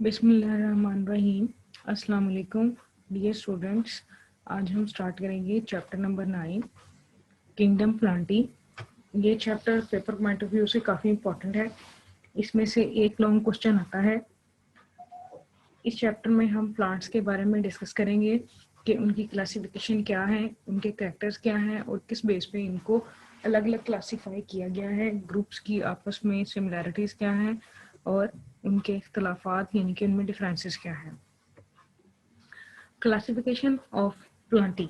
बिस्मिल्लाहिर्रहमानिर्रहीम। अस्सलाम वालेकुम डियर स्टूडेंट्स। आज हम स्टार्ट करेंगे चैप्टर नंबर 9 किंगडम प्लांटी। ये chapter paper point of view से काफ़ी इंपॉर्टेंट है। इसमें से एक लॉन्ग क्वेश्चन आता है। इस चैप्टर में हम प्लांट्स के बारे में डिस्कस करेंगे कि उनकी क्लासिफिकेशन क्या है, उनके कैरेक्टर्स क्या हैं और किस बेस पे इनको अलग अलग क्लासीफाई किया गया है, ग्रुप्स की आपस में सिमिलैरिटीज़ क्या हैं और उनके इख्तलाफात यानी कि उनमें डिफरेंसेस क्या हैं। Classification of plantae.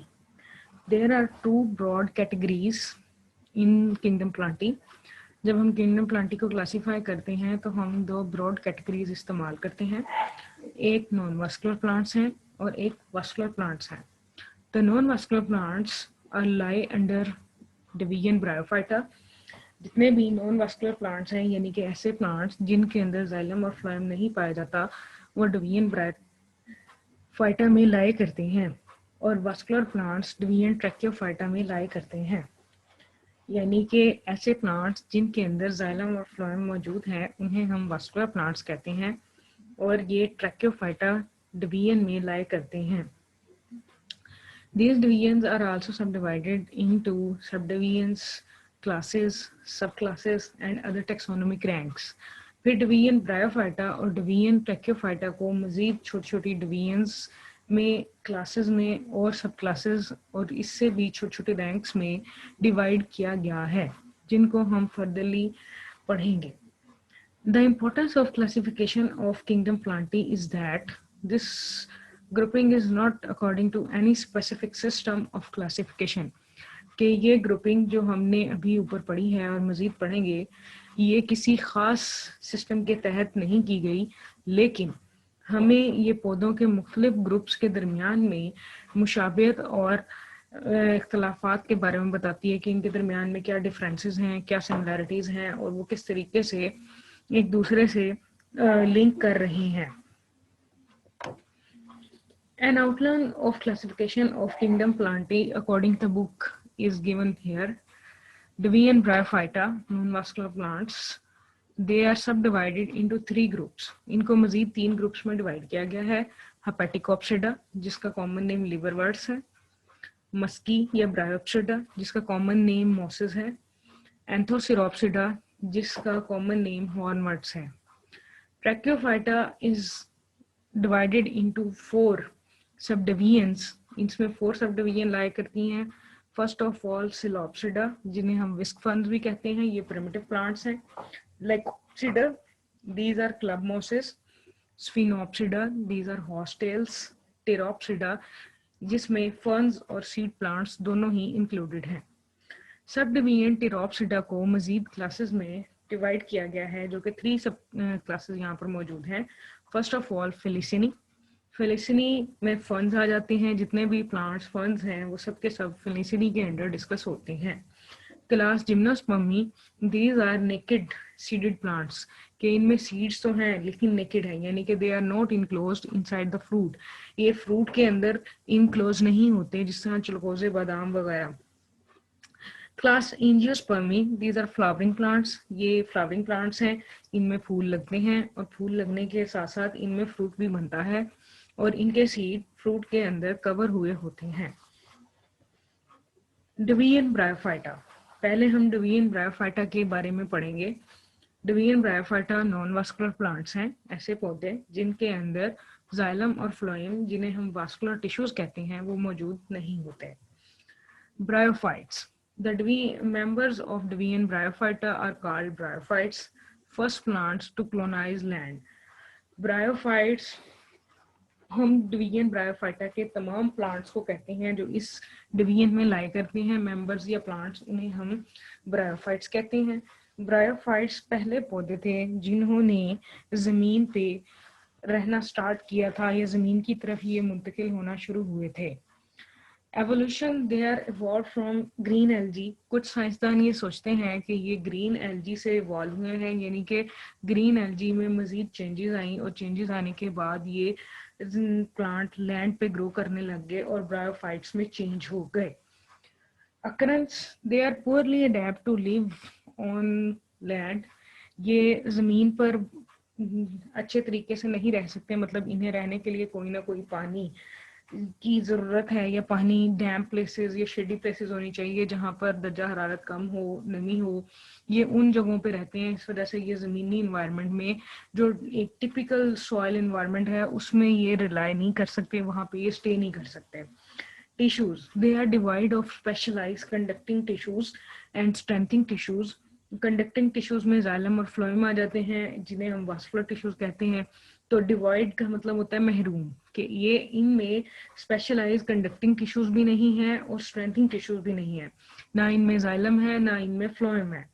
There are two broad categories in kingdom plantae. जब हम किंगडम प्लांटी को क्लासीफाई करते हैं तो हम दो ब्रॉड कैटेगरीज इस्तेमाल करते हैं। एक नॉन वास्कुलर प्लांट्स हैं और एक वास्कुलर प्लांट्स हैं। The non vascular plants are lie under division bryophyta. जितने भी नॉन वास्कुलर प्लांट्स हैं यानी कि ऐसे प्लांट्स जिनके अंदर जाइलम और फ्लोएम नहीं पाया जाता, वो डिवीजन ब्रायोफाइटा में लाई करते हैं और वास्कुलर प्लांट्स डिवीजन ट्रैकियोफाइटा में लाई करते हैं। यानी कि ऐसे प्लांट्स जिनके अंदर जाइलम और फ्लोएम मौजूद है उन्हें हम वास्कुलर प्लांट्स कहते हैं और ये ट्रैकियोफाइटा डिवीजन में लाई करते हैं। These divisions are also subdivided into subdivisions, classes, subclasses and other taxonomic ranks. फिर डिवीजन ब्रायोफाइटा और डिवीजन ट्रैकियोफाइटा को मजीद छोटी छोटी डिवीजन्स में, क्लासेस में और सब क्लासेस और इससे भी छोटे छोटे रैंक्स में डिवाइड किया गया है, जिनको हम फर्दरली पढ़ेंगे। The importance of classification of kingdom plantae is that this grouping is not according to any specific system of classification. कि ये ग्रुपिंग जो हमने अभी ऊपर पढ़ी है और मज़ीद पढ़ेंगे, ये किसी ख़ास सिस्टम के तहत नहीं की गई, लेकिन हमें ये पौधों के मुख्तलिफ ग्रुप्स के दरमियान में मुशाबहत और इख्तलाफात के बारे में बताती है कि इनके दरमियान में क्या डिफरेंसेस हैं, क्या सिमिलैरिटीज़ हैं और वो किस तरीके से एक दूसरे से लिंक कर रही हैं। An outline of classification of kingdom plantae according to the book is given here. Division Bryophyta, non-vascular plants, they are subdivided into 3 groups. इनको मजीद 3 ग्रुप्स में डिवाइड किया गया है। हेपेटिकोप्सिडा, जिसका कॉमन नेम लिवरवर्ट्स है, मस्की या ब्रायोप्सिडा, जिसका कॉमन नेम मॉसेस है, एंथोसिरोप्सिडा, जिसका कॉमन नेम हॉर्नवर्ट्स है। ट्रैकियोफाइटा is divided into 4 subdivisions. इसमें 4 सबडिवीजन लाई करती हैं। फर्स्ट ऑफ ऑल सिलोप्सिडा, जिन्हें हम विस्क फर्न्स भी कहते हैं, ये प्रिमिटिव प्लांट्स हैं। Lycopsida, these are club mosses. स्फिनोप्सिडा, these are horsetails. Pteropsida, जिसमें फर्न्स और सीड प्लांट्स दोनों ही इंक्लूडेड हैं। सब डिवीजन टेरोप्सिडा को मजीद क्लासेस में डिवाइड किया गया है, जो कि 3 सब क्लासेस यहाँ पर मौजूद हैं। First of all Filicinae. Filicinae में फर्न्स आ जाते हैं, जितने भी प्लांट्स फर्न्स हैं वो सब के सब फिलिसिनी के अंडर डिस्कस होते हैं। Class Gymnospermae, these are naked seeded plants, कि इनमें सीड्स तो हैं लेकिन नेकेड है, यानी कि they are not enclosed inside the fruit. ये फ्रूट के अंदर इनक्लोज नहीं होते, जिस तरह चिलगोजे, बादाम वगैरह। Class angiospermae, these are flowering plants, ये फ्लावरिंग प्लांट्स हैं, इनमें फूल लगते हैं और फूल लगने के साथ साथ इनमें फ्रूट भी बनता है और इनके सीड फ्रूट के अंदर कवर हुए होते हैं। डिवीजन ब्रायोफाइटा, पहले हम डिवीजन ब्रायोफाइटा के बारे में पढ़ेंगे। Division bryophyta non vascular plants हैं, ऐसे पौधे जिनके अंदर जाइलम और फ्लोएम, जिन्हें हम वास्कुलर टिश्यूज कहते हैं, वो मौजूद नहीं होते। Bryophytes. The members of Divian Bryophyta are called bryophytes, first plants to colonize land. Bryophytes हम डिवीजन ब्रायोफाइटा के तमाम प्लांट्स को कहते हैं जो इस डिवीजन में लाई करते हैं। मेंबर्स या प्लांट्स, उन्हें हम ब्रायोफाइट्स कहते हैं। ब्रायोफाइट्स पहले पौधे थे जिन्होंने जमीन पे रहना स्टार्ट किया था या जमीन की तरफ ये मुंतकिल होना शुरू हुए थे। Evolution, they are evolve from green algae. कुछ साइंसदान ये सोचते हैं कि ये ग्रीन एल्गी से इवॉल्व हुए हैं, यानी कि ग्रीन एल्गी में मजीद चेंजेस आई और चेंजेस आने के बाद ये प्लांट लैंड पे ग्रो करने लग गए और ब्रायोफाइट्स में चेंज हो गए। Occurrence, they are poorly adept to live on land, ये जमीन पर अच्छे तरीके से नहीं रह सकते, मतलब इन्हें रहने के लिए कोई ना कोई पानी की जरूरत है, या पानी डैम्प प्लेसेस या शेडी प्लेसेस होनी चाहिए जहां पर दर्जा हरारत कम हो, नमी हो। ये उन जगहों पे रहते हैं, इस वजह से ये ज़मीनी इन्वायरमेंट में जो एक टिपिकल सॉइल इन्वायरमेंट है उसमें ये रिलाई नहीं कर सकते, वहां पे ये स्टे नहीं कर सकते। Tissues, they are divide of specialise conducting tissues and strengthening tissues. Conducting tissues में जाइलम और फ्लोएम आ जाते हैं, जिन्हें हम वास्कुलर टिश्यूज कहते हैं। तो डिवाइड का मतलब होता है महरूम, कि ये इनमें स्पेशलाइज कंडक्टिंग टिश्यूज भी नहीं है और स्ट्रेंथिंग टिश्यूज भी नहीं है, ना इनमें जाइलम है ना इनमें फ्लोएम है।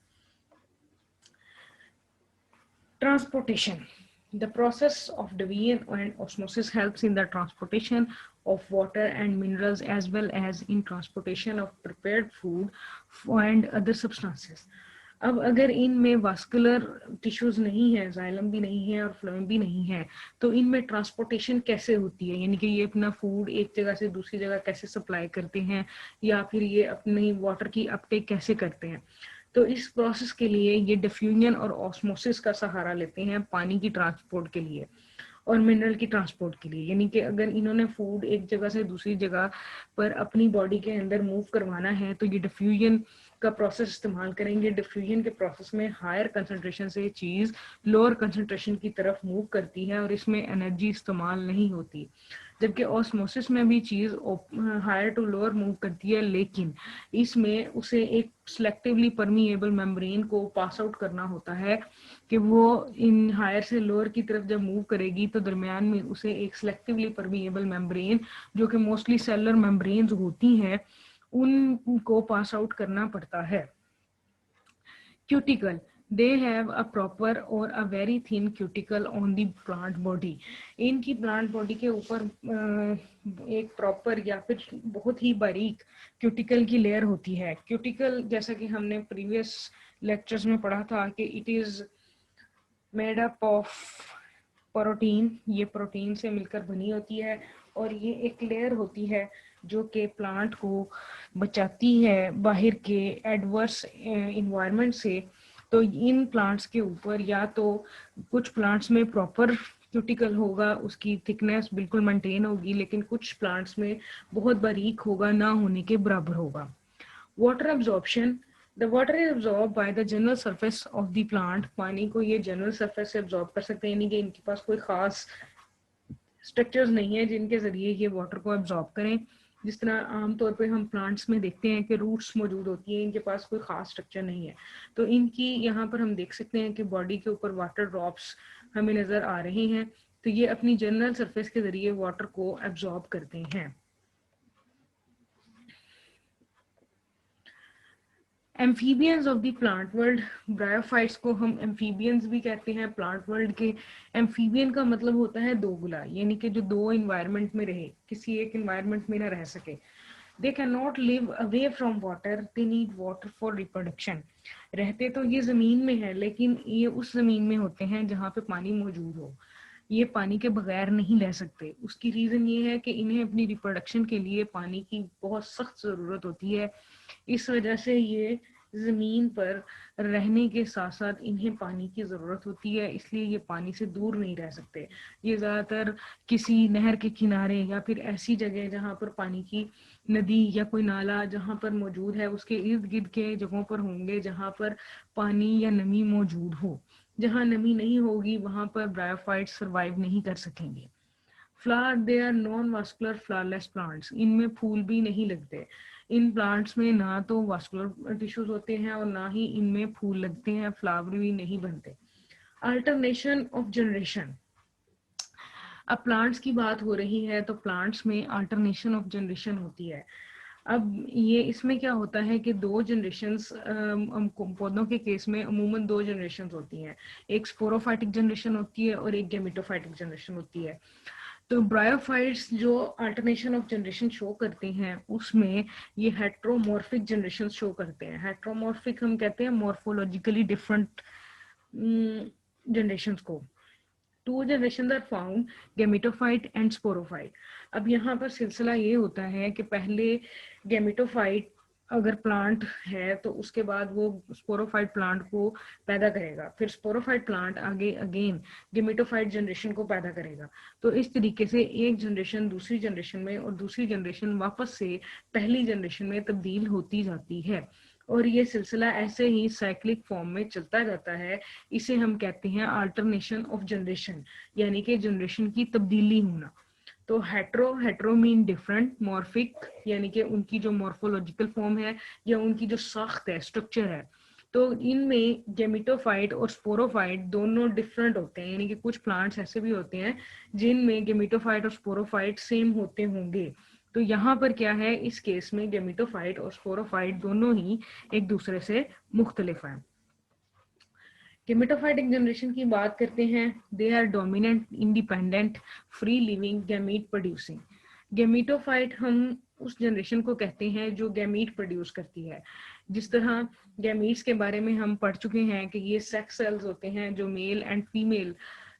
Transportation. The process of division and osmosis helps in the transportation of water and minerals as well as in transportation of prepared food and other substances. अब अगर इनमें वास्कुलर टिश्यूज नहीं है, जाइलम भी नहीं है और फ्लोएम भी नहीं है, तो इनमें ट्रांसपोर्टेशन कैसे होती है, यानी कि ये अपना फूड एक जगह से दूसरी जगह कैसे सप्लाई करते हैं, या फिर ये अपनी वाटर की अपटेक कैसे करते हैं। तो इस प्रोसेस के लिए ये डिफ्यूजन और ऑस्मोसिस का सहारा लेते हैं पानी की ट्रांसपोर्ट के लिए और मिनरल की ट्रांसपोर्ट के लिए। यानी कि अगर इन्होंने फूड एक जगह से दूसरी जगह पर अपनी बॉडी के अंदर मूव करवाना है तो ये डिफ्यूजन का प्रोसेस इस्तेमाल करेंगे। डिफ्यूजन के प्रोसेस में हायर कंसंट्रेशन से चीज लोअर कंसंट्रेशन की तरफ मूव करती है और इसमें एनर्जी इस्तेमाल नहीं होती, जबकि ऑस्मोसिस में भी चीज हायर टू लोअर मूव करती है, लेकिन इसमें उसे एक सिलेक्टिवली परमिएबल मेम्ब्रेन को पास आउट करना होता है कि वो इन हायर से लोअर की तरफ जब मूव करेगी तो दरमियान में उसे एक सिलेक्टिवली परमिएबल मेम्ब्रेन, जो कि मोस्टली सेलुलर मेम्ब्रेन्स होती हैं, उनको पास आउट करना पड़ता है। Cuticle, they have a proper or a very thin cuticle on the plant body. इनकी प्लांट बॉडी के ऊपर एक प्रॉपर या फिर बहुत ही बारीक क्यूटिकल की लेयर होती है। क्यूटिकल जैसा कि हमने प्रीवियस लेक्चर्स में पढ़ा था कि it is made up of protein, ये प्रोटीन से मिलकर बनी होती है और ये एक लेयर होती है जो कि प्लांट को बचाती है बाहर के एडवर्स इन्वायरमेंट से। तो इन प्लांट्स के ऊपर या तो कुछ प्लांट्स में प्रॉपर क्यूटिकल होगा, उसकी थिकनेस बिल्कुल मेंटेन होगी, लेकिन कुछ प्लांट्स में बहुत बारीक होगा, ना होने के बराबर होगा। Water absorption, the water is absorbed by the general surface of the plant. पानी को ये जनरल सरफेस से एब्जॉर्ब कर सकते हैं, यानी कि इनके पास कोई खास स्ट्रक्चर्स नहीं है जिनके जरिए ये वाटर को एब्जॉर्ब करें। जिस तरह आमतौर पे हम प्लांट्स में देखते हैं कि रूट्स मौजूद होती हैं, इनके पास कोई खास स्ट्रक्चर नहीं है। तो इनकी यहाँ पर हम देख सकते हैं कि बॉडी के ऊपर वाटर ड्रॉप्स हमें नजर आ रहे हैं, तो ये अपनी जनरल सरफेस के जरिए वाटर को एब्जॉर्ब करते हैं। Amphibians of the plant world, bryophytes को हम एम्फीबियंस भी कहते हैं प्लांट वर्ल्ड के। एम्फीबियन का मतलब होता है दोगुला, यानी कि जो दो इन्वायरमेंट में रहे, किसी एक इन्वायरमेंट में ना रह सके। They can not live away from water, they need water for reproduction. रहते तो ये जमीन में है, लेकिन ये उस जमीन में होते हैं जहाँ पे पानी मौजूद हो, ये पानी के बगैर नहीं रह सकते। उसकी रीजन ये है कि इन्हें अपनी रिप्रोडक्शन के लिए पानी की बहुत सख्त जरूरत होती है। इस वजह से ये जमीन पर रहने के साथ साथ इन्हें पानी की जरूरत होती है, इसलिए ये पानी से दूर नहीं रह सकते। ये ज्यादातर किसी नहर के किनारे या फिर ऐसी जगह जहाँ पर पानी की नदी या कोई नाला जहाँ पर मौजूद है उसके इर्द गिर्द के जगहों पर होंगे जहाँ पर पानी या नमी मौजूद हो। जहाँ नमी नहीं होगी वहां पर ब्रायोफाइट्स सर्वाइव नहीं कर सकेंगे। Flower, they are non vascular flowerless plants, इनमें फूल भी नहीं लगते। इन प्लांट्स में ना तो वास्कुलर टिश्यूज होते हैं और ना ही इनमें फूल लगते हैं, फ्लावर भी नहीं बनते। अल्टरनेशन ऑफ जनरेशन, अब प्लांट्स की बात हो रही है तो प्लांट्स में अल्टरनेशन ऑफ जनरेशन होती है। अब ये इसमें क्या होता है कि दो जनरेशन्स, पौधों के केस में अमूमन दो जनरेशन्स होती हैं, एक स्पोरोफाइटिक जनरेशन होती है और एक गेमेटोफाइटिक जनरेशन होती है। तो ब्रायोफाइट्स जो अल्टरनेशन ऑफ जनरेशन शो करते हैं उसमें ये हेट्रोमॉर्फिक जनरेशन शो करते हैं। हेट्रोमॉर्फिक हम कहते हैं मॉर्फोलॉजिकली डिफरेंट जनरेशन्स को। Two generation are found, gametophyte and sporophyte. अब यहाँ पर सिलसिला ये होता है कि पहले गेमेटोफाइट अगर प्लांट है तो उसके बाद वो स्पोरोफाइट प्लांट को पैदा करेगा, फिर स्पोरोफाइट प्लांट आगे अगेन गेमेटोफाइट जनरेशन को पैदा करेगा। तो इस तरीके से एक जनरेशन दूसरी जनरेशन में और दूसरी जनरेशन वापस से पहली जनरेशन में तब्दील होती जाती है, और ये सिलसिला ऐसे ही साइक्लिक फॉर्म में चलता जाता है। इसे हम कहते हैं अल्टरनेशन ऑफ जनरेशन, यानी कि जनरेशन की तब्दीली होना। तो हेट्रो मीन डिफरेंट, मॉर्फिक यानी कि उनकी जो मॉर्फोलॉजिकल फॉर्म है या उनकी जो साख्त है, स्ट्रक्चर है, तो इनमें गेमिटोफाइट और स्पोरोफाइट दोनों डिफरेंट होते हैं। यानी कि कुछ प्लांट्स ऐसे भी होते हैं जिनमें गेमिटोफाइट और स्पोरोफाइट सेम होते होंगे। तो यहाँ पर क्या है, इस केस में गेमिटोफाइट और स्पोरोफाइट दोनों ही एक दूसरे से मुख्तलिफ हैं। गेमेटोफाइटिक जनरेशन की बात करते हैं। They are dominant, independent, free living, gamete producing. Gametophyte हम उस जनरेशन को कहते हैं जो गैमीट प्रोड्यूस करती है। जिस तरह गैमीट्स के बारे में हम पढ़ चुके हैं कि ये सेक्स सेल्स होते हैं जो male and female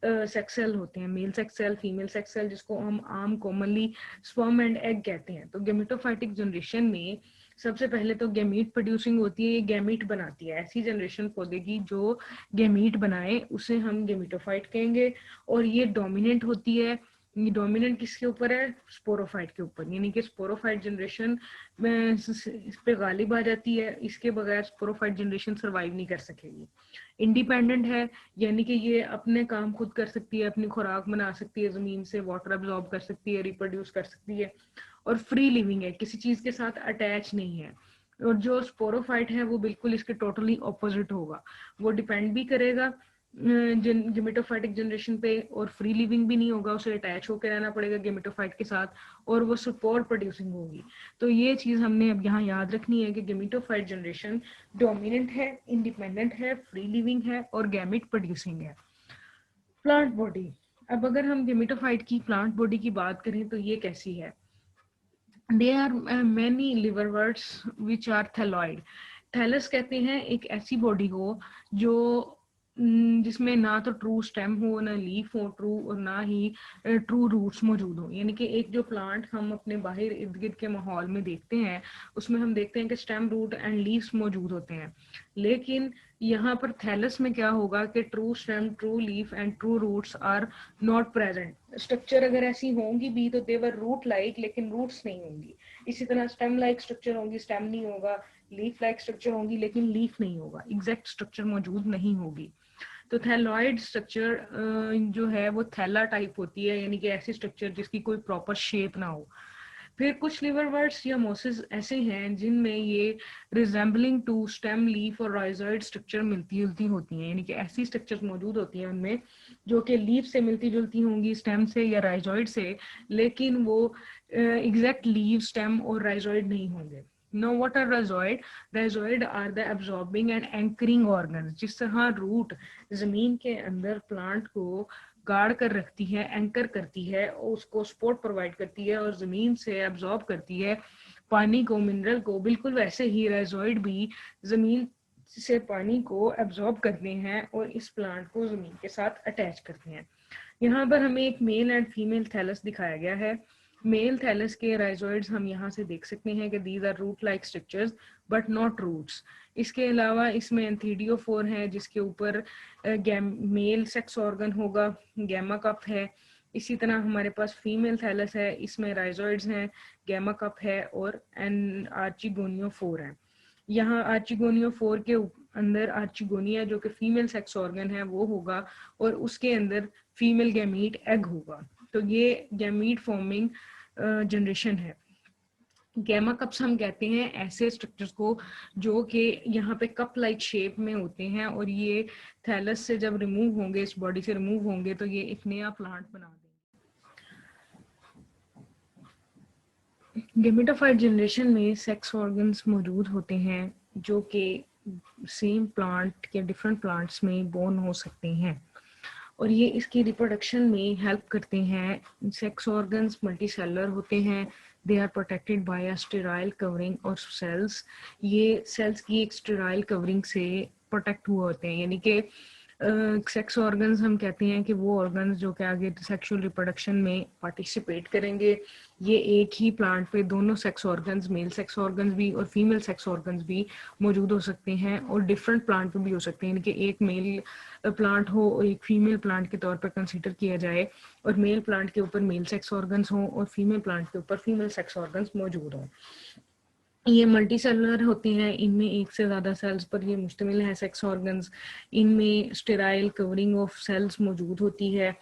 sex cell होते हैं, male sex cell, female sex cell, जिसको हम आम कॉमनली स्पर्म एंड एग कहते हैं। तो गेमेटोफाइटिक जनरेशन में सबसे पहले तो गैमीट प्रोड्यूसिंग होती है, ये गैमीट बनाती है। ऐसी जनरेशन पौधे की जो गैमीट बनाए उसे हम गेमिटोफाइट कहेंगे। और ये डोमिनेंट होती है। ये डोमिनेंट किसके ऊपर है? स्पोरोफाइट के ऊपर। यानी कि स्पोरोफाइट जनरेशन में इस पे गालिब आ जाती है, इसके बगैर स्पोरोफाइट जनरेशन सर्वाइव नहीं कर सकेगी। इंडिपेंडेंट है, यानी कि ये अपने काम खुद कर सकती है, अपनी खुराक बना सकती है, जमीन से वाटर अब्सॉर्ब कर सकती है, रिप्रोड्यूस कर सकती है। और फ्री लिविंग है, किसी चीज के साथ अटैच नहीं है। और जो स्पोरोफाइट है वो बिल्कुल इसके टोटली ऑपोजिट होगा। वो डिपेंड भी करेगा गेमेटोफाइटिक जनरेशन पे, और फ्री लिविंग भी नहीं होगा, उसे अटैच होकर रहना पड़ेगा गेमेटोफाइट के साथ, और वो स्पोर प्रोड्यूसिंग होगी। तो ये चीज हमने अब यहाँ याद रखनी है कि गेमेटोफाइट जनरेशन डोमिनेंट है, इंडिपेंडेंट है, फ्री लिविंग है और गैमेट प्रोड्यूसिंग है। Plant body. अब अगर हम गेमेटोफाइट की प्लांट बॉडी की बात करें तो ये कैसी है? There are many liverworts which are thalloid. Thallus कहते हैं एक ऐसी बॉडी को जो जिसमें ना तो ट्रू स्टेम हो, ना लीफ हो ट्रू, और ना ही ट्रू रूट्स मौजूद हो। यानी कि एक जो प्लांट हम अपने बाहर इर्द गिर्द के माहौल में देखते हैं उसमें हम देखते हैं कि स्टेम, रूट एंड लीव्स मौजूद होते हैं, लेकिन यहाँ पर थैलस में क्या होगा कि true stem, true leaf and true roots are not present. Structure अगर ऐसी होंगी भी तो देवर रूट लाइक, लेकिन रूट्स नहीं होंगी। इसी तरह स्टेम लाइक स्ट्रक्चर होंगी, स्टेम नहीं होगा। लीफ लाइक स्ट्रक्चर होंगी लेकिन लीफ नहीं होगा, एग्जैक्ट स्ट्रक्चर मौजूद नहीं होगी। तो थैलॉइड स्ट्रक्चर जो है वो थैला टाइप होती है, यानी कि ऐसी स्ट्रक्चर जिसकी कोई प्रॉपर शेप ना हो। फिर कुछ लिवरवर्ट्स या मोसेस ऐसे हैं जिनमें ये रिजेंबलिंग टू स्टेम, लीफ और राइजोइड स्ट्रक्चर मिलती जुलती होती हैं। यानी कि ऐसी स्ट्रक्चर्स मौजूद होती हैं उनमें जो कि लीफ से मिलती जुलती होंगी, स्टेम से या राइजोइड से, लेकिन वो एग्जैक्ट लीव, स्टेम और राइजोइड नहीं होंगे। Now what are rhizoid? Rhizoid are the absorbing and anchoring organs. जिस तरह रूट जमीन के अंदर प्लांट को गाड़ कर रखती है, एंकर करती है, और उसको सपोर्ट प्रोवाइड करती है और जमीन से एब्जॉर्ब करती है पानी को, मिनरल को, बिल्कुल वैसे ही rhizoid भी जमीन से पानी को एब्जॉर्ब करते हैं और इस प्लांट को जमीन के साथ अटैच करते हैं। यहाँ पर हमें एक मेल एंड फीमेल थैलस दिखाया गया है। मेल थैलस के राइजोइड्स हम यहाँ से देख सकते हैं कि these are root like structures but not roots. इसके अलावा इसमें एंथीडियोफोर है जिसके ऊपर मेल सेक्स ऑर्गन होगा, गैमा कप है। इसी तरह हमारे पास फीमेल थैलस है, इसमें राइजोइड्स हैं, गैमा कप है और आर्चिगोनियोफोर है। यहाँ आर्चिगोनियोफोर के अंदर आर्चिगोनिया जो कि फीमेल सेक्स ऑर्गन है वो होगा, और उसके अंदर फीमेल गैमीट एग होगा। तो ये गैमीट फॉर्मिंग जनरेशन है। गैमा कप्स हम कहते हैं ऐसे स्ट्रक्चर्स को जो कि यहाँ पे कप लाइक शेप में होते हैं, और ये थैलस से जब रिमूव होंगे, इस बॉडी से रिमूव होंगे, तो ये एक नया प्लांट बना देंगे। गेमेटोफाइट जनरेशन में सेक्स ऑर्गन्स मौजूद होते हैं जो कि सेम प्लांट के डिफरेंट प्लांट्स में बोर्न हो सकते हैं, और ये इसकी रिप्रोडक्शन में हेल्प करते हैं। सेक्स ऑर्गन्स मल्टीसेलुलर होते हैं, they are protected by a sterile covering और सेल्स। ये सेल्स की एक स्टेराइल कवरिंग से प्रोटेक्ट हुए होते हैं, यानी कि सेक्स ऑर्गन्स हम कहते हैं कि वो ऑर्गन्स जो कि आगे सेक्सुअल रिप्रोडक्शन में पार्टिसिपेट करेंगे। ये एक ही प्लांट पे दोनों sex organs, male sex organs भी और फीमेल सेक्स ऑर्गन्स भी मौजूद हो सकते हैं और डिफरेंट प्लांट पे भी हो सकते हैं। यानी कि एक मेल प्लांट हो और एक फीमेल प्लांट के तौर पर कंसीडर किया जाए और मेल प्लांट के ऊपर मेल सेक्स ऑर्गन्स हों और फीमेल प्लांट के ऊपर फीमेल सेक्स ऑर्गन्स मौजूद हों। ये मल्टी सेलुलर होते हैं, इनमें एक से ज़्यादा सेल्स पर ये मुश्तमिल है सेक्स ऑर्गन्स। इनमें स्टेराइल कवरिंग ऑफ सेल्स मौजूद होती है।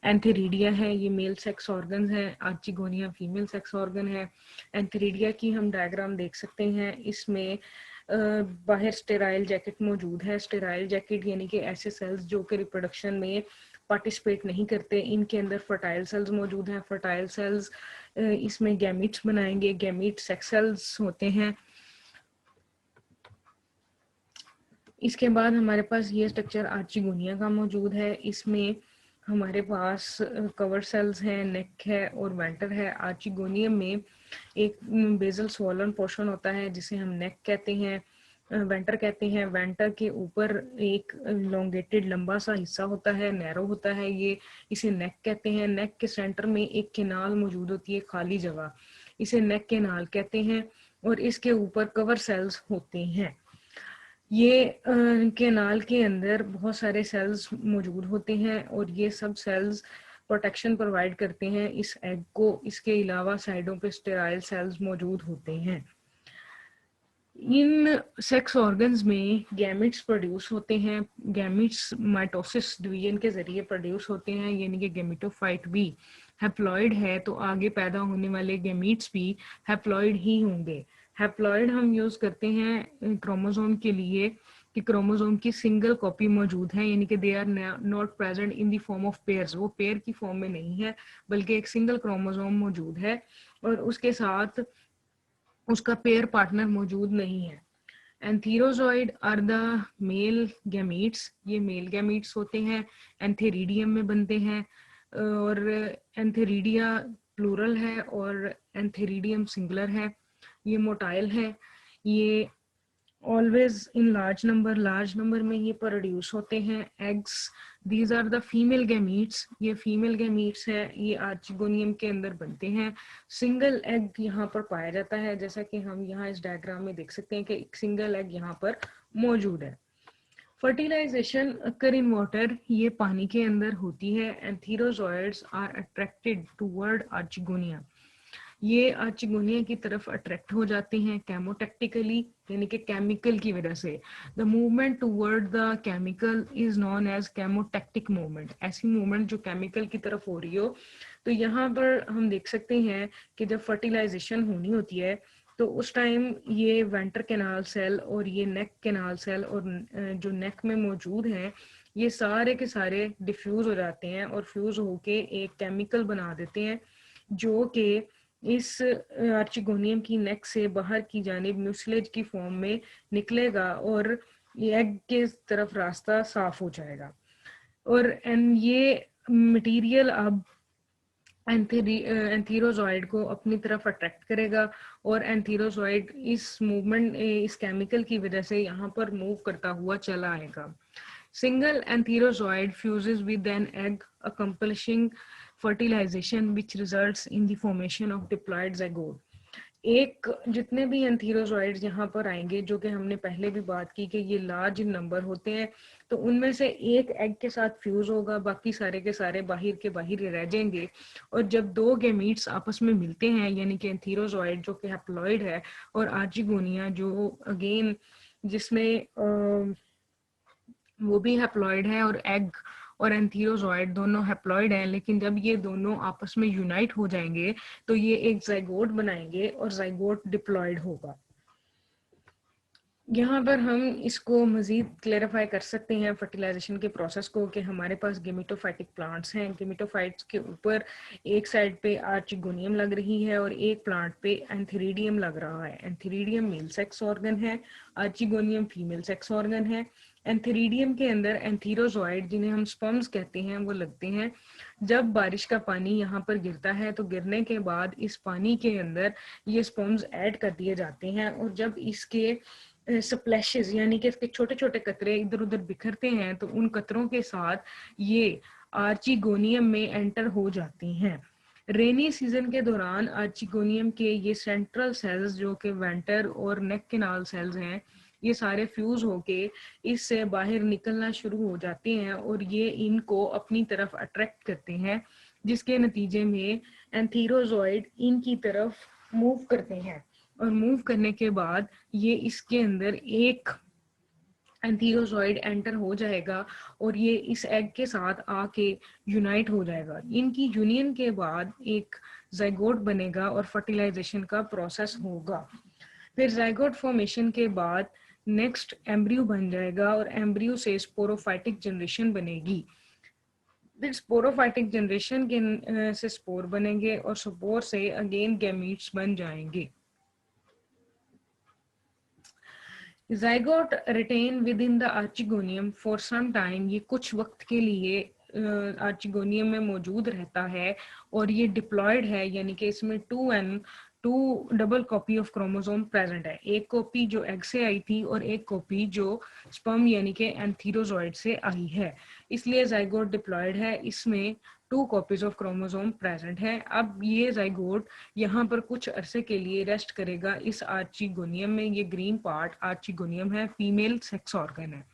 एंथेरिडिया है, ये मेल सेक्स ऑर्गन है। आर्चिगोनिया फीमेल सेक्स ऑर्गन है। एंथेरिडिया की हम डायग्राम देख सकते हैं, इसमें बाहर स्टेराइल जैकेट मौजूद है। स्टेराइल जैकेट यानी कि ऐसे सेल्स जो कि रिप्रोडक्शन में पार्टिसिपेट नहीं करते, इनके अंदर फर्टाइल सेल्स मौजूद हैं। फर्टाइल सेल्स इसमें गैमीट्स बनाएंगे। गैमीट सेक्स सेल्स होते हैं। इसके बाद हमारे पास ये स्ट्रक्चर आर्चिगोनिया का मौजूद है। इसमें हमारे पास कवर सेल्स हैं, नेक है और वेंटर है। आर्चिगोनियम में एक बेसल स्वॉलन पोर्शन होता है जिसे हम नेक कहते हैं, वेंटर कहते हैं। वेंटर के ऊपर एक लॉन्गेटेड लंबा सा हिस्सा होता है, नैरो होता है, ये इसे नेक कहते हैं। नेक के सेंटर में एक केनाल मौजूद होती है, खाली जगह, इसे नेक केनाल कहते हैं और इसके ऊपर कवर सेल्स होते हैं। ये केनाल के अंदर बहुत सारे सेल्स मौजूद होते हैं और ये सब सेल्स प्रोटेक्शन प्रोवाइड करते हैं इस एग को। इसके अलावा साइडों पे स्टेराइल सेल्स मौजूद होते हैं। इन सेक्स ऑर्गन्स में गैमेट्स प्रोड्यूस होते हैं। गैमेट्स माइटोसिस डिवीजन के जरिए प्रोड्यूस होते हैं, यानी कि गैमेटोफाइट भी हैप्लॉइड है तो आगे पैदा होने वाले गैमीट्स भी हैप्लॉइड ही होंगे। हैप्लॉइड हम यूज करते हैं क्रोमोसोम के लिए कि क्रोमोसोम की सिंगल कॉपी मौजूद है, यानी कि they are not present in the form of pairs. वो पेयर की फॉर्म में नहीं है बल्कि एक सिंगल क्रोमोसोम मौजूद है और उसके साथ उसका पेयर पार्टनर मौजूद नहीं है। Antherozoid are the male gametes, ये मेल गैमीट्स होते हैं, एंथेरिडियम में बनते हैं और एंथेरिडिया प्लूरल है और एंथेरिडियम सिंगुलर है। ये मोटाइल है, ये ऑलवेज इन लार्ज नंबर में ये प्रोड्यूस होते हैं। Eggs, these are the female gametes, ये फीमेल गैमीट्स है, ये आर्चिगोनियम के अंदर बनते हैं। सिंगल एग यहाँ पर पाया जाता है, जैसा कि हम यहाँ इस डायग्राम में देख सकते हैं कि एक सिंगल एग यहाँ पर मौजूद है। फर्टिलाइजेशन अकर इन वाटर, ये पानी के अंदर होती है। एंथीरोजॉइड्स आर अट्रैक्टेड टूवर्ड आर्चिगोनिया, ये आर्चिगोनिया की तरफ अट्रैक्ट हो जाते हैं केमोटैक्टिकली, यानी कि केमिकल की वजह से। The movement toward the chemical is known as chemotactic movement. ऐसी मूवमेंट जो केमिकल की तरफ हो रही हो, तो यहाँ पर हम देख सकते हैं कि जब फर्टिलाइजेशन होनी होती है तो उस टाइम ये वेंटर कैनाल सेल और ये नेक कैनाल सेल और जो नेक में मौजूद हैं, ये सारे के सारे डिफ्यूज हो जाते हैं और फ्यूज होके एक केमिकल बना देते हैं जो कि इस आर्चिगोनियम की नेक से बाहर की जानिब म्यूसिलेज की फॉर्म में निकलेगा और एग के तरफ रास्ता साफ हो जाएगा। और ये मटेरियल अब एंथीरोजॉइड को अपनी तरफ अट्रैक्ट करेगा और एंथीरोजॉइड इस मूवमेंट, इस केमिकल की वजह से यहाँ पर मूव करता हुआ चला आएगा। Single antherozoid fuses with an egg accomplishing fertilization which results in the formation of diploid zygote। एक जितने भी एंथीरोजॉइड्स यहाँ पर आएंगे, जो कि हमने पहले भी बात की कि ये लार्ज नंबर होते हैं, तो उनमें से एक एग के साथ फ्यूज होगा, बाकी सारे के सारे बाहर के बाहर रह जाएंगे। और जब दो गैमीट्स आपस में मिलते हैं, यानी कि एंथीरोजॉइड जो कि हैप्लॉइड है और आर्चिगोनिया जो अगेन जिसमें वो भी हैप्लॉइड है, और एग और एंथीरोजॉइड दोनों हैप्लॉइड हैं, लेकिन जब ये दोनों आपस में यूनाइट हो जाएंगे तो ये एक जाइगोट बनाएंगे और जाइगोट डिप्लॉइड होगा। यहाँ पर हम इसको मजीद क्लेरिफाई कर सकते हैं फर्टिलाइजेशन के प्रोसेस को कि हमारे पास गेमिटोफाइटिक प्लांट्स हैं। गेमिटोफाइट्स के ऊपर एक साइड पे आर्चिगोनियम लग रही है और एक प्लांट पे एंथेरिडियम लग रहा है। एंथेरिडियम मेल सेक्स ऑर्गन है, आर्चिगोनियम फीमेल सेक्स ऑर्गन है। एंथेरिडियम के अंदर एंथीरोजॉइड, जिन्हें हम स्पर्म्स कहते हैं, वो लगते हैं। जब बारिश का पानी यहाँ पर गिरता है तो गिरने के बाद इस पानी के अंदर ये स्पर्म्स ऐड कर दिए जाते हैं और जब इसके स्प्लैशेस यानी कि इसके छोटे छोटे कतरे इधर उधर बिखरते हैं, तो उन कतरों के साथ ये आर्चिगोनियम में एंटर हो जाती हैं। रेनी सीजन के दौरान आर्चिगोनियम के ये सेंट्रल सेल्स जो कि वेंटर और नेक कैनाल सेल्स हैं, ये सारे फ्यूज होके इससे बाहर निकलना शुरू हो जाते हैं और ये इनको अपनी तरफ अट्रैक्ट करते हैं, जिसके नतीजे में एंथीरोजॉइड इनकी तरफ मूव करते हैं और मूव करने के बाद ये इसके अंदर एक एंथीरोजॉइड एंटर हो जाएगा और ये इस एग के साथ आके यूनाइट हो जाएगा। इनकी यूनियन के बाद एक जाइगोट बनेगा और फर्टिलाइजेशन का प्रोसेस होगा। फिर जाइगोट फॉर्मेशन के बाद नेक्स्ट एम्ब्रियो बन जाएगा और एम्ब्रियो से स्पोरोफाइटिक जनरेशन बनेगी। फिर स्पोरोफाइटिक जनरेशन के से स्पोर बनेंगे और स्पोर से अगेन गैमीट्स बन जाएंगे। zygote retain within the archegonium for some time, ये कुछ वक्त के लिए आर्चिगोनियम में मौजूद रहता है और ये डिप्लॉयड है, यानी कि इसमें 2 double copy of chromosome present है। एक कॉपी जो एग से आई थी और एक कॉपी जो स्पर्म यानी कि एंथीरोजॉइड से आई है, इसलिए जाइगोट डिप्लॉयड है। इसमें 2 कॉपीज ऑफ क्रोमोसोम प्रेजेंट है। अब ये जाइगोट यहाँ पर कुछ अरसे के लिए रेस्ट करेगा इस आर्चिगोनियम में। ये ग्रीन पार्ट आर्चिगोनियम है, फीमेल सेक्स ऑर्गन है।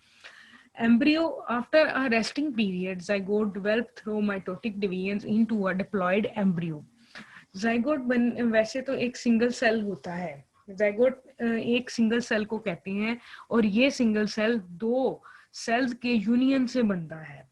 Embryo after a resting period, zygote develop through mitotic divisions into a diploid embryo. zygote वैसे तो एक सिंगल सेल होता है, zygote एक सिंगल सेल को कहते हैं और ये सिंगल सेल 2 सेल्स के यूनियन से बनता है।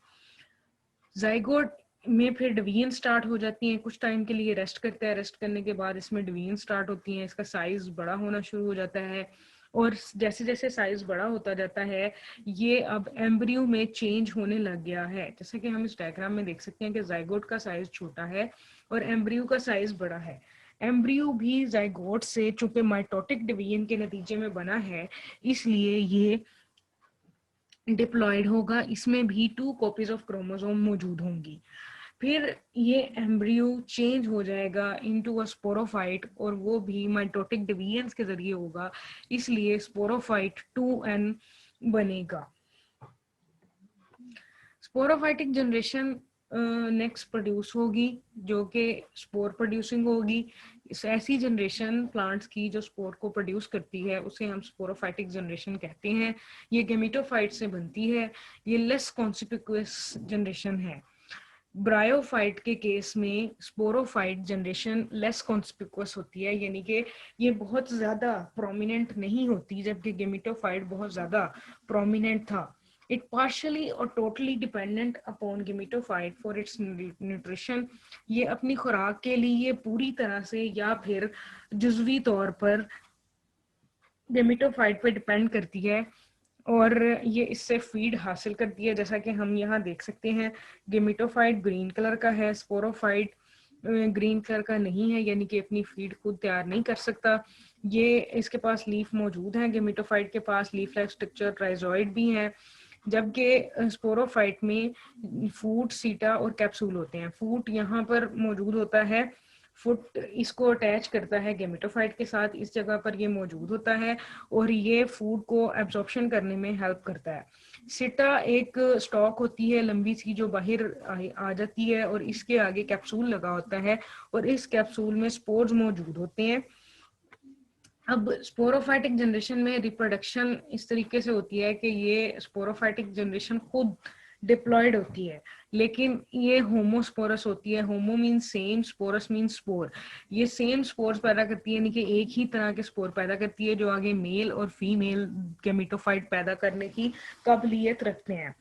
zygote में फिर डिवीजन स्टार्ट हो जाती हैं, कुछ टाइम के लिए रेस्ट करता है, रेस्ट करने के बाद इसमें डिवीजन स्टार्ट होती हैं, इसका साइज बड़ा होना शुरू हो जाता है और जैसे जैसे साइज बड़ा होता जाता है ये अब एम्ब्रियो में चेंज होने लग गया है। जैसे कि हम इस डायग्राम में देख सकते हैं कि जाइगोट का साइज छोटा है और एम्ब्रियो का साइज बड़ा है। एम्ब्रियो भी जाइगोट से चूंकि माइटोटिक डिवीजन के नतीजे में बना है, इसलिए ये डिप्लॉयड होगा, इसमें भी 2 कॉपीज ऑफ क्रोमोसोम मौजूद होंगी। फिर ये एम्ब्रियो चेंज हो जाएगा इनटू अ स्पोरोफाइट और वो भी माइटोटिक डिवीजन के जरिए होगा, इसलिए स्पोरोफाइट 2n बनेगा। स्पोरोफाइटिक जनरेशन नेक्स्ट प्रोड्यूस होगी जो कि स्पोर प्रोड्यूसिंग होगी। ऐसी जनरेशन प्लांट्स की जो स्पोर को प्रोड्यूस करती है उसे हम स्पोरोफाइटिक जनरेशन कहते हैं। ये गेमेटोफाइट से बनती है। ये लेस कॉन्स्पिकुअस जनरेशन है। ब्रायोफाइट के केस में स्पोरोफाइट जनरेशन लेस कॉन्स्पिकुअस होती है, यानी कि ये बहुत ज्यादा प्रोमिनेंट नहीं होती, जबकि गेमेटोफाइट बहुत ज्यादा प्रोमिनेंट था। It partially or totally dependent upon gametophyte for its nutrition. ये अपनी खुराक के लिए पूरी तरह से या फिर जुज़वी तौर पर गेमेटोफाइट पे डिपेंड करती है और ये इससे फीड हासिल करती है। जैसा कि हम यहाँ देख सकते हैं गेमेटोफाइट ग्रीन कलर का है, स्पोरोफाइट ग्रीन कलर का नहीं है, यानी कि अपनी फीड खुद तैयार नहीं कर सकता। ये इसके पास लीफ मौजूद है, गेमेटोफाइट के पास लीफ लाइक स्ट्रक्चर, ट्राइजॉइड भी है, जबकि स्पोरोफाइट में फूट, सीटा और कैप्सूल होते हैं। फूट यहाँ पर मौजूद होता है, फुट इसको अटैच करता है गेमेटोफाइट के साथ, इस जगह पर ये मौजूद होता है और ये फूड को एब्जॉर्प्शन करने में हेल्प करता है। सीटा एक स्टॉक होती है लंबी सी जो बाहर आ जाती है और इसके आगे कैप्सूल लगा होता है और इस कैप्सूल में स्पोर्स मौजूद होते हैं। अब स्पोरोफाइटिक जनरेशन में रिप्रोडक्शन इस तरीके से होती है कि ये स्पोरोफाइटिक जनरेशन खुद डिप्लॉयड होती है, लेकिन ये होमोस्पोरस होती है। Homo mean same, sporous mean spore. ये सेम स्पोर्स पैदा करती है, यानी कि एक ही तरह के स्पोर पैदा करती है जो आगे मेल और फीमेल गेमेटोफाइट पैदा करने की काबिलियत रखते हैं।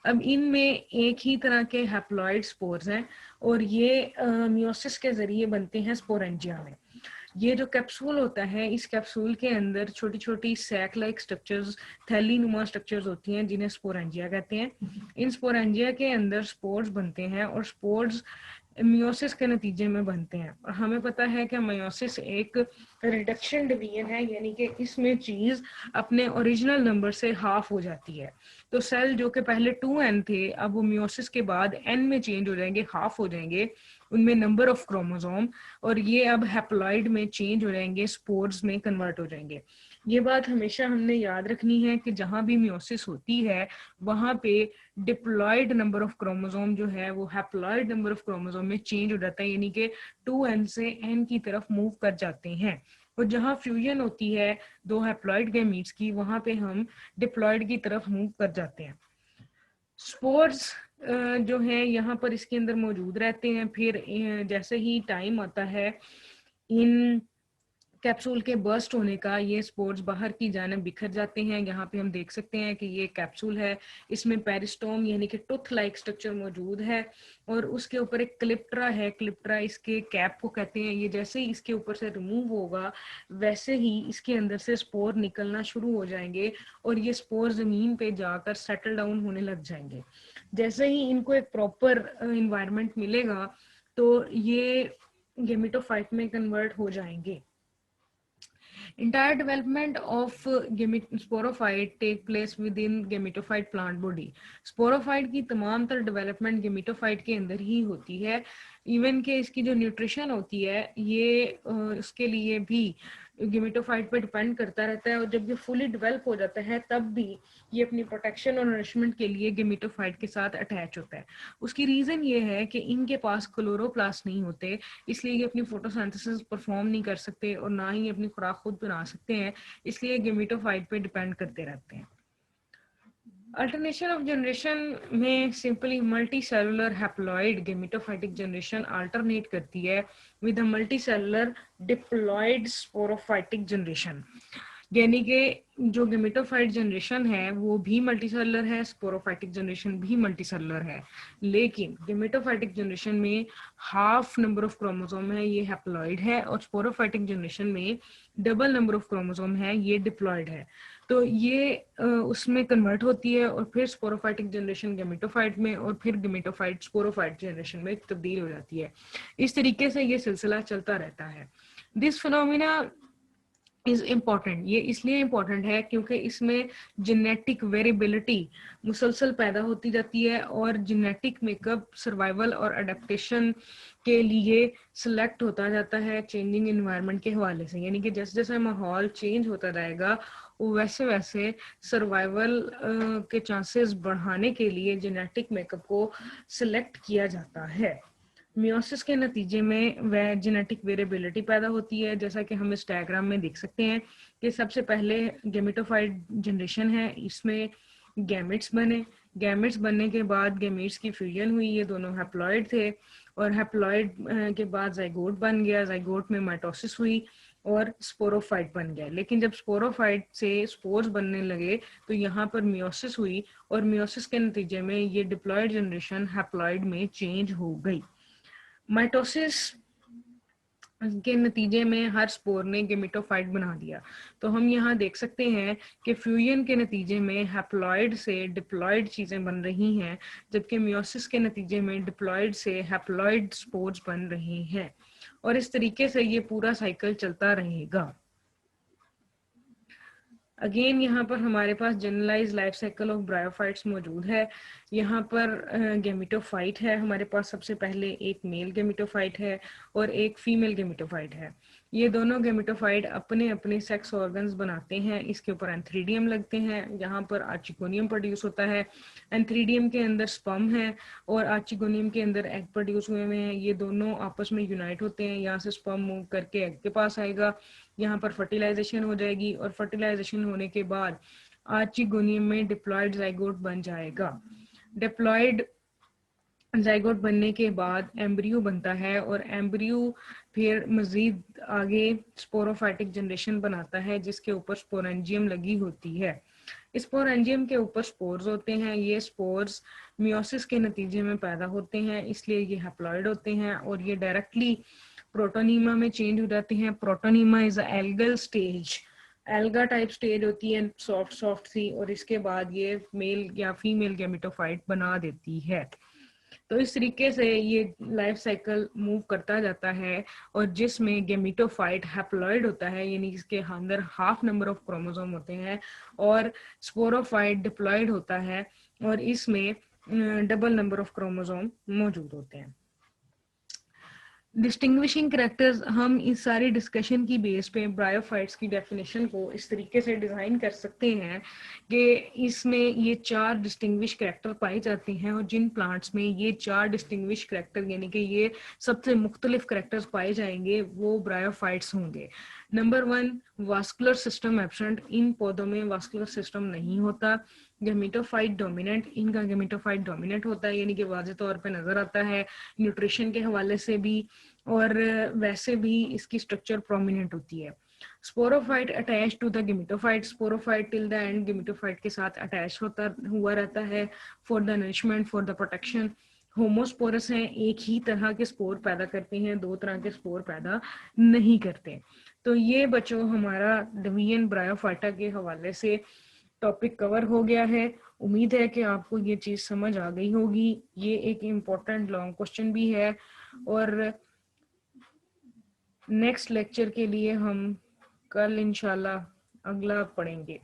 अब इनमें एक ही तरह के हैप्लॉइड स्पोर्स हैं और ये मियोसिस के जरिए बनते हैं स्पोरेंजिया में। ये जो कैप्सूल होता है, इस कैप्सूल के अंदर छोटी छोटी सैक लाइक स्ट्रक्चर्स, थैली नुमा स्ट्रक्चर्स होती हैं जिन्हें स्पोरेंजिया कहते हैं। इन स्पोरेंजिया के अंदर स्पोर्स बनते हैं और स्पोर्स मियोसिस के नतीजे में बनते हैं। और हमें पता है कि मियोसिस एक रिडक्शन डिवीजन है, यानी कि इसमें चीज अपने ओरिजिनल नंबर से हाफ हो जाती है। तो सेल जो कि पहले 2n थे, अब वो मियोसिस के बाद n में चेंज हो जाएंगे, हाफ हो जाएंगे उनमें नंबर ऑफ क्रोमोसोम, और ये अब हैप्लॉइड में चेंज हो जाएंगे, स्पोर्स में कन्वर्ट हो जाएंगे। ये बात हमेशा हमने याद रखनी है कि जहां भी मियोसिस होती है वहां पे डिप्लॉयड नंबर ऑफ क्रोमोसोम जो है वो हैप्लॉयड नंबर ऑफ क्रोमोसोम में चेंज हो जाता है, यानी कि 2n से n की तरफ मूव कर जाते हैं। और जहां फ्यूजन होती है दो हैप्लॉयड गैमीट्स की, वहां पे हम डिप्लॉयड की तरफ मूव कर जाते हैं। स्पोर्स जो है यहाँ पर इसके अंदर मौजूद रहते हैं। फिर जैसे ही टाइम आता है इन कैप्सूल के बर्स्ट होने का, ये स्पोर्स बाहर की जानिब बिखर जाते हैं। यहाँ पे हम देख सकते हैं कि ये कैप्सूल है, इसमें पेरिस्टोम यानी कि टूथ लाइक स्ट्रक्चर मौजूद है और उसके ऊपर एक क्लिप्ट्रा है। क्लिप्ट्रा इसके कैप को कहते हैं। ये जैसे ही इसके ऊपर से रिमूव होगा वैसे ही इसके अंदर से स्पोर निकलना शुरू हो जाएंगे और ये स्पोर जमीन पे जाकर सेटल डाउन होने लग जाएंगे। जैसे ही इनको एक प्रॉपर इन्वायरमेंट मिलेगा तो ये गेमेटोफाइट में कन्वर्ट हो जाएंगे। Entire development of sporophyte take place within gametophyte plant body. Sporophyte की तमाम तर डेवलपमेंट गेमेटोफाइट के अंदर ही होती है। इवन के इसकी जो न्यूट्रिशन होती है ये उसके लिए भी गेमेटोफाइट पे डिपेंड करता रहता है। और जब ये फुली डेवलप हो जाता है तब भी ये अपनी प्रोटेक्शन और नरिशमेंट के लिए गेमेटोफाइट के साथ अटैच होता है। उसकी रीजन ये है कि इनके पास क्लोरोप्लास्ट नहीं होते, इसलिए ये अपनी फोटोसिंथेसिस परफॉर्म नहीं कर सकते और ना ही अपनी खुराक खुद बना सकते हैं, इसलिए गेमेटोफाइट पे डिपेंड करते रहते हैं। अल्टरनेशन ऑफ जनरेशन में simply multi cellular haploid gametophytic generation alternate करती है with a multi cellular diploid sporophytic generation. यानी कि जो गेमेटोफाइट जनरेशन है वो भी मल्टीसेलुलर है, स्पोरोफाइटिक जनरेशन भी मल्टीसेलुलर है, लेकिन गेमेटोफाइटिक जनरेशन में हाफ नंबर ऑफ क्रोमोसोम है, ये हैप्लॉइड है, और स्पोरोफाइटिक जनरेशन में डबल नंबर ऑफ क्रोमोसोम है, ये डिप्लॉइड है। तो ये उसमें कन्वर्ट होती है और फिर स्पोरोफाइटिक जनरेशन गेमेटोफाइट में और फिर गेमेटोफाइट स्पोरोफाइट जनरेशन में तब्दील हो जाती है। इस तरीके से ये सिलसिला चलता रहता है। This phenomena is important. ये इसलिए इम्पॉर्टेंट है क्योंकि इसमें जेनेटिक वेरिएबिलिटी मुसलसल पैदा होती जाती है और जेनेटिक मेकअप सर्वाइवल और अडेप्टेशन के लिए सिलेक्ट होता जाता है चेंजिंग एनवायरनमेंट के हवाले से। यानी कि जैसे जैसे माहौल चेंज होता जाएगा वैसे वैसे सर्वाइवल के चांसेस बढ़ाने के लिए जेनेटिक मेकअप को सिलेक्ट किया जाता है। मियोसिस के नतीजे में वह जेनेटिक वेरिएबिलिटी पैदा होती है, जैसा कि हम इस डायग्राम में देख सकते हैं कि सबसे पहले गेमेटोफाइट जनरेशन है, इसमें गैमेट्स बने। गैमेट्स बनने के बाद गैमेट्स की फ्यूजन हुई, ये दोनों हैप्लॉइड थे, और हैप्लॉइड के बाद जाइगोट बन गया, जाइगोट में माइटोसिस हुई और स्पोरोफाइट बन गया। लेकिन जब स्पोरोफाइट से स्पोर्स बनने लगे तो यहाँ पर मियोसिस हुई और मियोसिस के नतीजे में ये डिप्लॉइड जनरेशन हैप्लॉइड में चेंज हो गई। माइटोसिस के नतीजे में हर स्पोर ने गेमेटोफाइट बना दिया। तो हम यहाँ देख सकते हैं कि फ्यूजन के नतीजे में हैप्लॉइड से डिप्लॉइड चीजें बन रही हैं, जबकि मियोसिस के नतीजे में डिप्लॉइड से हैप्लॉइड स्पोर्स बन रहे हैं, और इस तरीके से ये पूरा साइकिल चलता रहेगा। अगेन यहाँ पर हमारे पास generalise life cycle of bryophytes मौजूद है। यहाँ पर गेमेटोफाइट है, हमारे पास सबसे पहले एक मेल गेमेटोफाइट है और एक फीमेल गेमेटोफाइट है। ये दोनों गेमेटोफाइट अपने अपने सेक्स ऑर्गन्स बनाते हैं। इसके ऊपर एंथ्रीडियम लगते हैं, यहाँ पर आर्चिगोनियम प्रोड्यूस होता है। एंथ्रीडियम के अंदर स्पर्म है और आर्चिगोनियम के अंदर एग प्रोड्यूस हुए हैं। ये दोनों आपस में यूनाइट होते हैं, यहाँ से स्पर्म मूव करके एग के पास आएगा, यहाँ पर फर्टिलाइजेशन हो जाएगी और फर्टिलाइजेशन होने के बाद आर्चिगोनियम में डिप्लॉइड जाइगोट बन जाएगा। डिप्लॉइड जाइगोट बनने के बाद एम्ब्रियो बनता है और एम्ब्रियो फिर मजीद आगे स्पोरोफाइटिक जनरेशन बनाता है जिसके ऊपर स्पोरेंजियम लगी होती है। स्पोरेंजियम के ऊपर स्पोर्स होते हैं। ये स्पोर्स मियोसिस के नतीजे में पैदा होते हैं, इसलिए ये हैप्लॉइड होते हैं और ये डायरेक्टली प्रोटोनीमा में चेंज हो जाते हैं। Protonema is algal stage, alga type stage होती है, सॉफ्ट सी, और इसके बाद ये मेल या फीमेल गेमेटोफाइट बना देती है। तो इस तरीके से ये लाइफ साइकिल मूव करता जाता है और जिसमें गेमेटोफाइट हैप्लॉइड होता है, यानी इसके अंदर हाफ नंबर ऑफ क्रोमोसोम होते हैं, और स्पोरोफाइट डिप्लॉइड होता है और इसमें डबल नंबर ऑफ क्रोमोसोम मौजूद होते हैं। डिस्टिंग्विशिंग करेक्टर्स, हम इस सारी डिस्कशन की बेस पे ब्रायोफाइट्स की डेफिनेशन को इस तरीके से डिजाइन कर सकते हैं कि इसमें ये 4 डिस्टिंग्विश करेक्टर पाए जाते हैं, और जिन प्लांट्स में ये 4 डिस्टिंग्विश करेक्टर यानी कि ये सबसे मुख्तलिफ करेक्टर्स पाए जाएंगे वो ब्रायोफाइट्स होंगे। नंबर 1, वास्कुलर सिस्टम एब्सेंट, इन पौधों में वास्कुलर सिस्टम नहीं होता। गेमेटोफाइट डोमिनेंट, इनका गेमेटोफाइट डोमिनेंट होता है, यानी कि वाज़ेह तौर पे नजर आता है न्यूट्रिशन के हवाले से भी, और वैसे भी इसकी स्ट्रक्चर प्रोमिनेंट होती है। Sporophyte attach to the gametophyte, sporophyte till the end gametophyte के साथ अटैच होता हुआ रहता है for the nourishment, for the protection. Homosporous हैं, एक ही तरह के स्पोर पैदा करते हैं, 2 तरह के स्पोर पैदा नहीं करते। तो ये बच्चों हमारा डिवीजन ब्रायोफाइटा के हवाले से टॉपिक कवर हो गया है। उम्मीद है कि आपको ये चीज समझ आ गई होगी। ये एक इम्पोर्टेंट लॉन्ग क्वेश्चन भी है, और नेक्स्ट लेक्चर के लिए हम कल इंशाल्लाह अगला पढ़ेंगे।